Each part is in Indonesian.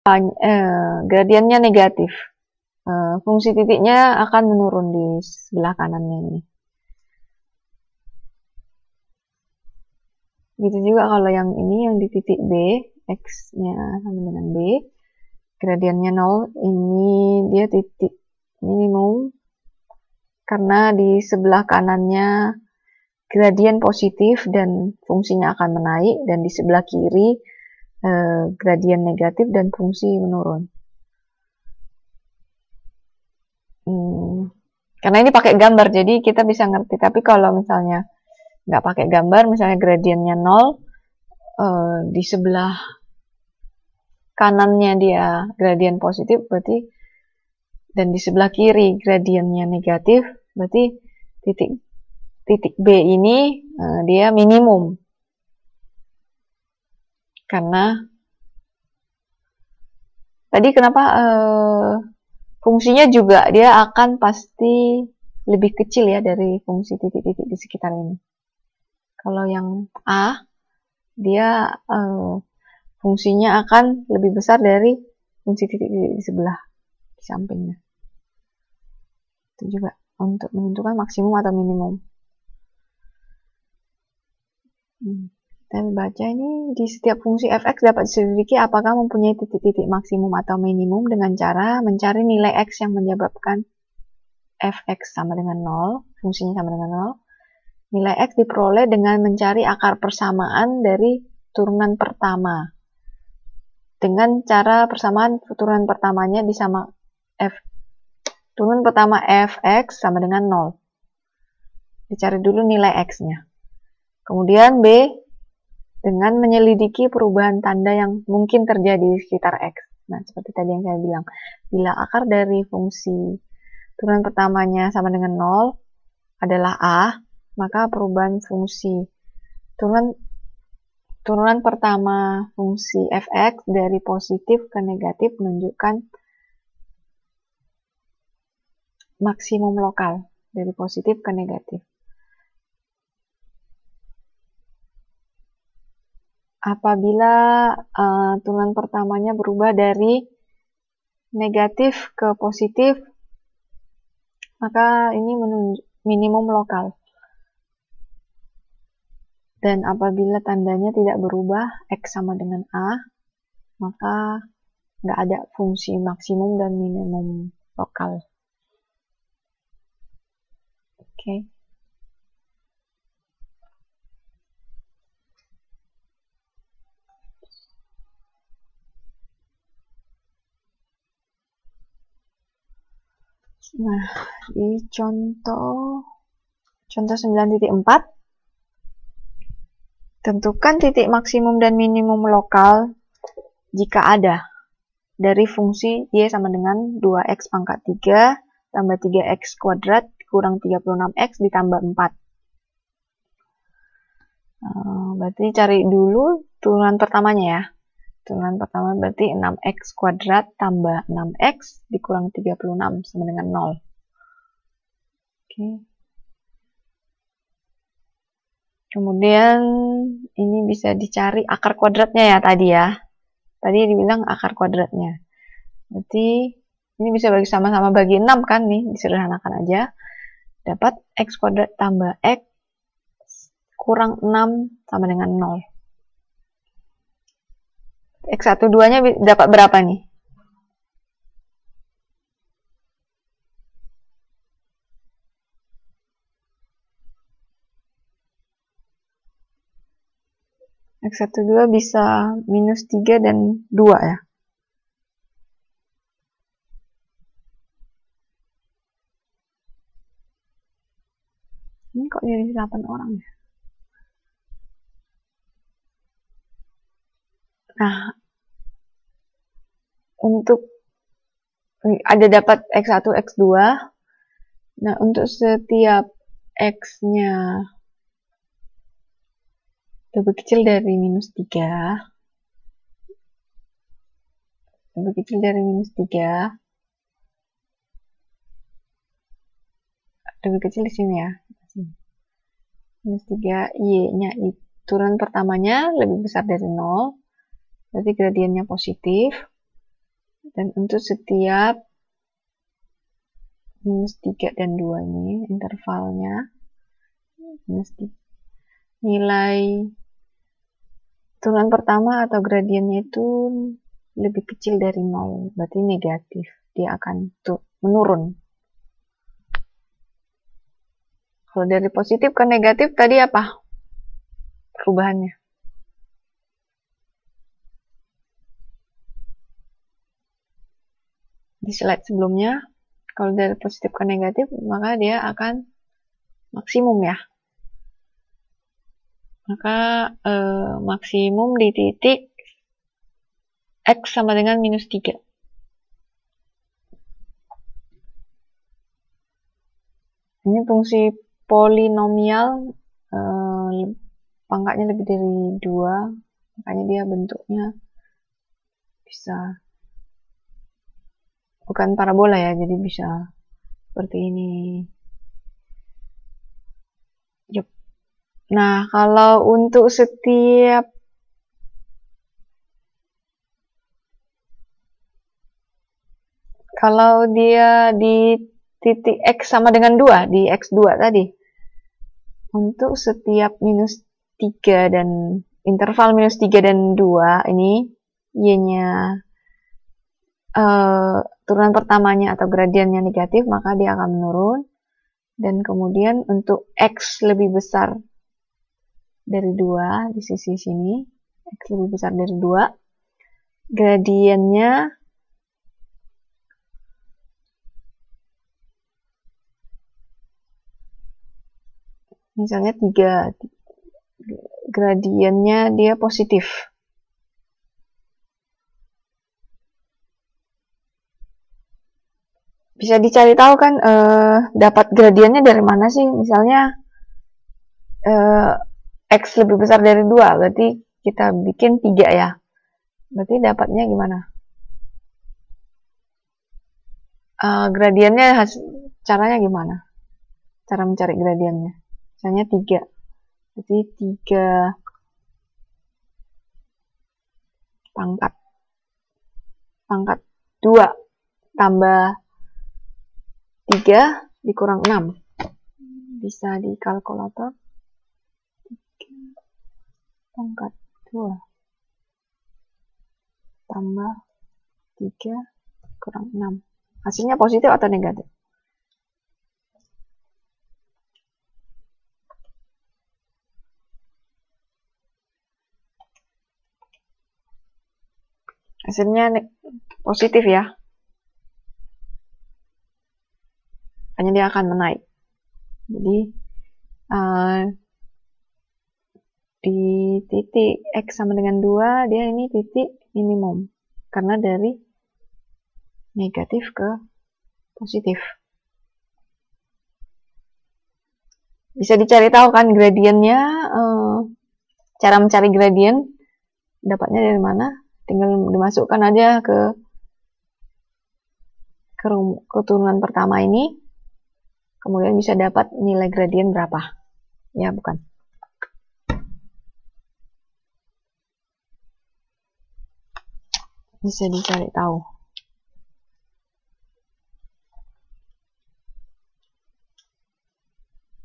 gradiennya negatif. Fungsi titiknya akan menurun di sebelah kanannya ini. Gitu juga kalau yang ini, yang di titik B, X-nya sama dengan B, gradiennya 0, ini dia titik minimum, karena di sebelah kanannya gradien positif dan fungsinya akan menaik, dan di sebelah kiri gradien negatif dan fungsi menurun. Karena ini pakai gambar, jadi kita bisa ngerti. Tapi kalau misalnya nggak pakai gambar, misalnya gradiennya 0, di sebelah kanannya dia gradien positif, berarti, dan di sebelah kiri gradiennya negatif, berarti titik B ini dia minimum. Karena tadi kenapa fungsinya juga dia akan pasti lebih kecil ya dari fungsi titik-titik di sekitar ini. Kalau yang A, dia fungsinya akan lebih besar dari fungsi titik-titik di sebelah, di sampingnya. Itu juga untuk menentukan maksimum atau minimum. Kita baca ini, di setiap fungsi fx dapat diselidiki apakah mempunyai titik-titik maksimum atau minimum dengan cara mencari nilai x yang menyebabkan fx sama dengan 0, fungsinya sama dengan 0. Nilai x diperoleh dengan mencari akar persamaan dari turunan pertama. Dengan cara persamaan turunan pertamanya disama turunan pertama fx sama dengan 0. Dicari dulu nilai x-nya. Kemudian B, dengan menyelidiki perubahan tanda yang mungkin terjadi di sekitar x. Nah, seperti tadi yang saya bilang, bila akar dari fungsi turunan pertamanya sama dengan 0 adalah A, maka perubahan fungsi turunan pertama fungsi fx dari positif ke negatif menunjukkan maksimum lokal dari positif ke negatif. Apabila turunan pertamanya berubah dari negatif ke positif, maka ini menunjuk minimum lokal. Dan apabila tandanya tidak berubah, X sama dengan A, maka nggak ada fungsi maksimum dan minimum lokal. Oke. Nah, di contoh 9.4, tentukan titik maksimum dan minimum lokal jika ada dari fungsi Y sama dengan 2X pangkat 3 tambah 3X kuadrat kurang 36X ditambah 4. Berarti cari dulu turunan pertamanya ya. Turunan pertama berarti 6X kuadrat tambah 6X dikurang 36 sama dengan 0. Oke. Kemudian ini bisa dicari akar kuadratnya ya tadi ya. Tadi dibilang akar kuadratnya. Berarti ini bisa bagi sama-sama bagi 6 kan nih, disederhanakan aja. Dapat X kuadrat tambah X kurang 6 sama dengan 0. X12-nya dapat berapa nih? X12 bisa minus 3 dan 2 ya. Ini kok jadi 8 orang ya? Nah, untuk ada dapat X1, X2. Nah, untuk setiap X-nya lebih kecil dari minus 3, lebih kecil dari minus 3, lebih kecil di sini ya. Minus 3, Y-nya turunan pertamanya lebih besar dari 0, berarti gradiennya positif. Dan untuk setiap minus 3 dan 2 ini intervalnya minus 3. Nilai turunan pertama atau gradiennya itu lebih kecil dari 0, berarti negatif. Dia akan menurun. Kalau dari positif ke negatif tadi apa perubahannya? Di slide sebelumnya, kalau dari positif ke negatif, maka dia akan maksimum ya. Maka maksimum di titik X sama dengan minus 3. Ini fungsi polinomial, pangkatnya lebih dari 2, makanya dia bentuknya bisa bukan parabola ya, jadi bisa seperti ini. Yep. Nah, kalau untuk setiap kalau dia di titik X sama dengan 2, di X2 tadi, untuk setiap minus 3 dan interval minus 3 dan 2 ini Y-nya turunan pertamanya atau gradiennya negatif, maka dia akan menurun. Dan kemudian untuk X lebih besar dari 2 di sisi sini, X lebih besar dari 2, gradiennya misalnya 3, gradiennya dia positif. Bisa dicari tahu kan dapat gradiennya dari mana sih? Misalnya X lebih besar dari 2, berarti kita bikin 3 ya. Berarti dapatnya gimana? Gradiennya caranya gimana? Cara mencari gradiennya. Misalnya 3. Berarti 3 pangkat 2 tambah 3 dikurang 6. Bisa di kalkulator. 3 pangkat 2 tambah 3 kurang 6. Hasilnya positif atau negatif? Hasilnya positif ya. Hanya dia akan menaik. Jadi di titik X sama dengan 2, dia ini titik minimum. Karena dari negatif ke positif. Bisa dicari tahu kan gradiennya, cara mencari gradien, dapatnya dari mana? Tinggal dimasukkan aja ke turunan pertama ini. Kemudian bisa dapat nilai gradien berapa. Ya, bukan. Bisa dicari tahu.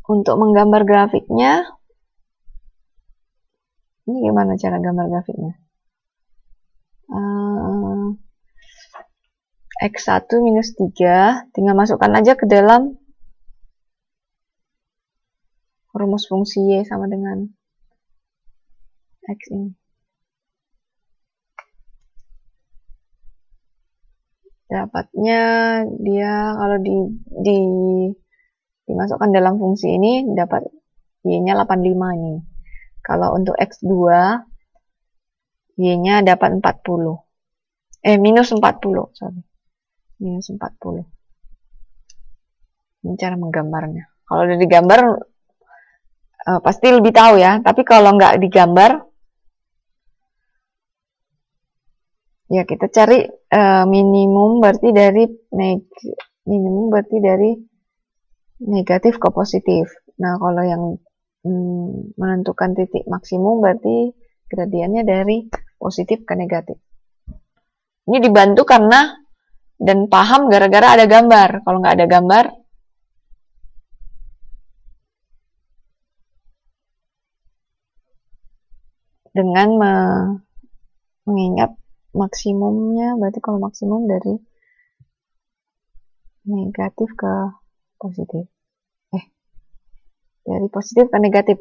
Untuk menggambar grafiknya, ini gimana cara gambar grafiknya? X1 minus 3, tinggal masukkan aja ke dalam rumus fungsi Y sama dengan X ini. Dapatnya dia kalau dimasukkan dalam fungsi ini dapat Y-nya 85 ini. Kalau untuk X2 Y-nya dapat 40. Minus 40, sorry. Minus 40. Ini cara menggambarnya. Kalau udah digambar pasti lebih tahu ya, tapi kalau nggak digambar ya kita cari minimum berarti dari negatif ke positif. Nah, kalau yang menentukan titik maksimum berarti gradiennya dari positif ke negatif. Ini dibantu karena dan paham gara-gara ada gambar. Kalau nggak ada gambar, dengan mengingat maksimumnya, berarti kalau maksimum dari negatif ke positif. Dari positif ke negatif.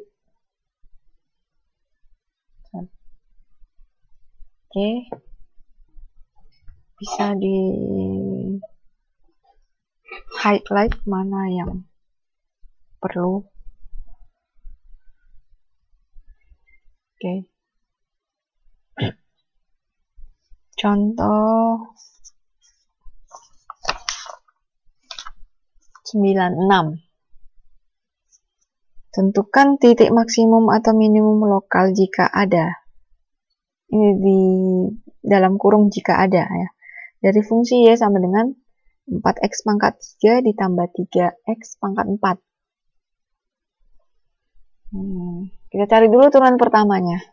Oke. Bisa di highlight mana yang perlu. Oke. Contoh 96. Tentukan titik maksimum atau minimum lokal jika ada. Ini di dalam kurung jika ada ya. Dari fungsi y sama dengan 4x pangkat 3 ditambah 3x pangkat 4. Kita cari dulu turunan pertamanya.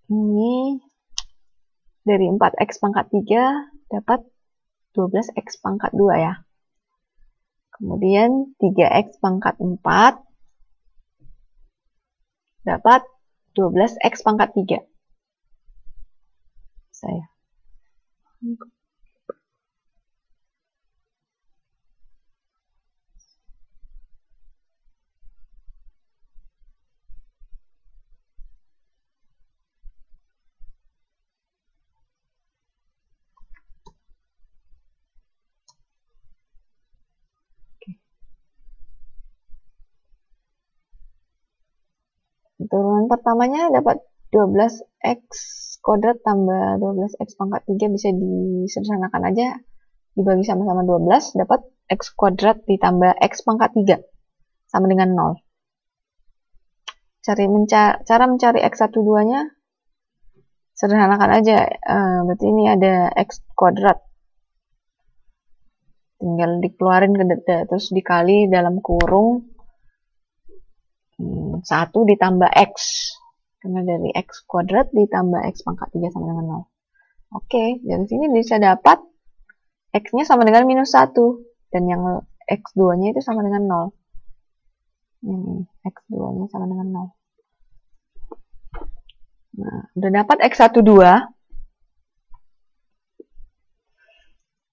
Ini dari 4x pangkat 3 dapat 12x pangkat 2 ya. Kemudian 3x pangkat 4 dapat 12x pangkat 3. Saya. Turunan pertamanya dapat 12x kuadrat tambah 12x pangkat 3 bisa disederhanakan aja, dibagi sama-sama 12 dapat x kuadrat ditambah x pangkat 3 sama dengan 0. Cara mencari x12 nya sederhanakan aja, berarti ini ada x kuadrat, tinggal dikeluarin terus dikali dalam kurung 1 ditambah x, karena dari x kuadrat ditambah x pangkat 3 sama dengan 0. Oke, dari sini bisa dapat x-nya sama dengan minus 1, dan yang x2-nya itu sama dengan 0. Ini x2-nya sama dengan 0. Nah, udah dapat x12.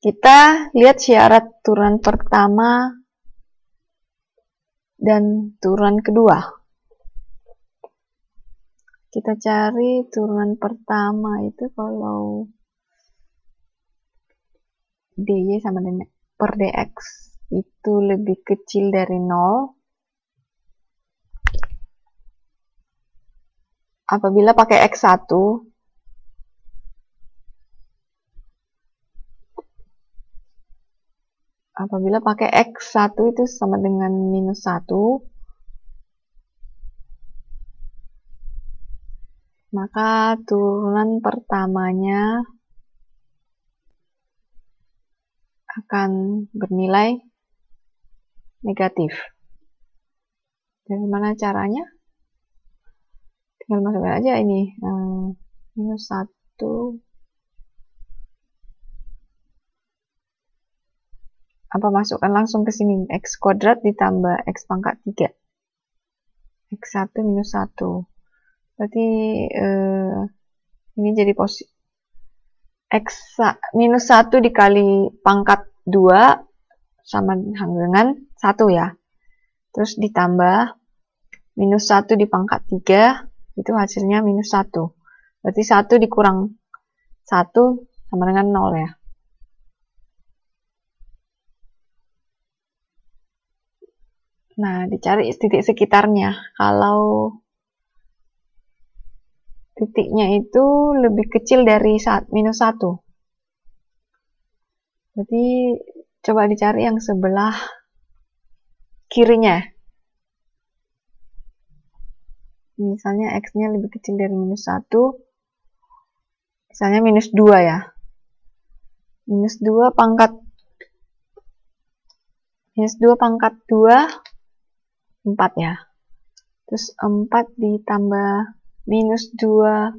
Kita lihat syarat turunan pertama dan turunan kedua. Kita cari turunan pertama itu kalau dy sama dengan per dx itu lebih kecil dari 0 apabila pakai x1 itu sama dengan minus 1, maka turunan pertamanya akan bernilai negatif. Dari mana caranya? Tinggal masukkan aja ini minus 1 masukkan langsung ke sini, x kuadrat ditambah x pangkat 3, x1 minus 1, berarti ini jadi x minus 1 dikali pangkat 2 sama dengan 1 ya, terus ditambah minus 1 di pangkat 3, itu hasilnya minus 1, berarti 1 dikurang 1 sama dengan 0 ya. Nah, dicari titik sekitarnya. Kalau titiknya itu lebih kecil dari minus 1, berarti coba dicari yang sebelah kirinya. Misalnya x-nya lebih kecil dari minus 1, misalnya minus 2 ya. Minus 2 pangkat 2 4 ya. Terus 4 ditambah minus 2